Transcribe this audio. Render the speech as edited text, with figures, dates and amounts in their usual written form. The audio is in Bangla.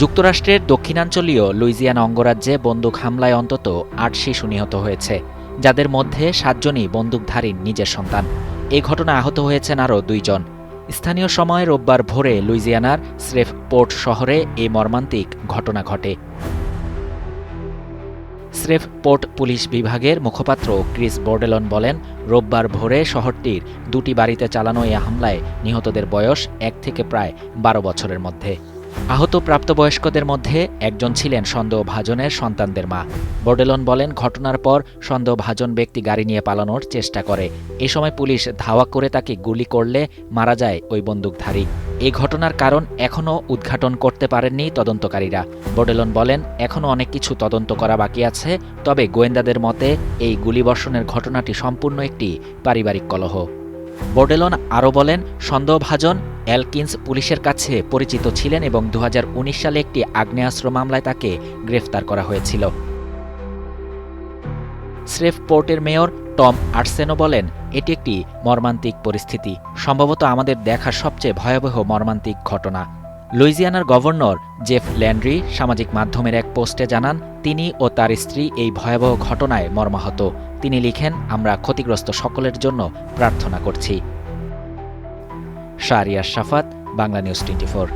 যুক্তরাষ্ট্রের দক্ষিণাঞ্চলীয় লুইজিয়ানা অঙ্গরাজ্যে বন্দুক হামলায় অন্তত ৮ শিশু নিহত হয়েছে, যাদের মধ্যে ৭ জনই বন্দুকধারীর নিজের সন্তান। এ ঘটনায় আহত হয়েছেন আরও ২ জন। স্থানীয় সময় রোববার ভোরে লুইজিয়ানার শ্রেভপোর্ট শহরে এ মর্মান্তিক ঘটনা ঘটে। শ্রেভপোর্ট পুলিশ বিভাগের মুখপাত্র ক্রিস বোর্ডেলন বলেন, রোববার ভোরে শহরটির ২টি বাড়িতে চালানো এ হামলায় নিহতদের বয়স ১ থেকে প্রায় ১২ বছরের মধ্যে। আহত প্রাপ্তবয়স্কদের মধ্যে একজন ছিলেন সন্দেহভাজনের সন্তানদের মা। বোর্ডেলন বলেন, ঘটনার পর সন্দেহভাজন ব্যক্তি গাড়ি নিয়ে পালানোর চেষ্টা করে। এ সময় পুলিশ ধাওয়া করে তাকে গুলি করলে মারা যায় ওই বন্দুকধারী। এই ঘটনার কারণ এখনও উদ্ঘাটন করতে পারেননি তদন্তকারীরা। বোর্ডেলন বলেন, এখনও অনেক কিছু তদন্ত করা বাকি আছে, তবে গোয়েন্দাদের মতে এই গুলিবর্ষণের ঘটনাটি সম্পূর্ণ একটি পারিবারিক কলহ। বোর্ডেলন আরও বলেন, সন্দেহভাজন এলকিন্স পুলিশের কাছে পরিচিত ছিলেন এবং ২০১৯ সালে একটি আগ্নেয়াস্ত্র মামলায় তাকে গ্রেফতার করা হয়েছিল। শ্রেভপোর্টের মেয়র টম আর্সেনো বলেন, এটি একটি মর্মান্তিক পরিস্থিতি, সম্ভবত আমাদের দেখা সবচেয়ে ভয়াবহ মর্মান্তিক ঘটনা। লুইজিয়ানার গভর্নর জেফ ল্যান্ড্রি সামাজিক মাধ্যমের এক পোস্টে জানান, তিনি ও তার স্ত্রী এই ভয়াবহ ঘটনায় মর্মাহত। তিনি লিখেন, আমরা ক্ষতিগ্রস্ত সকলের জন্য প্রার্থনা করছি। শাহরিয়ার শাফাত, বাংলা নিউজ 24।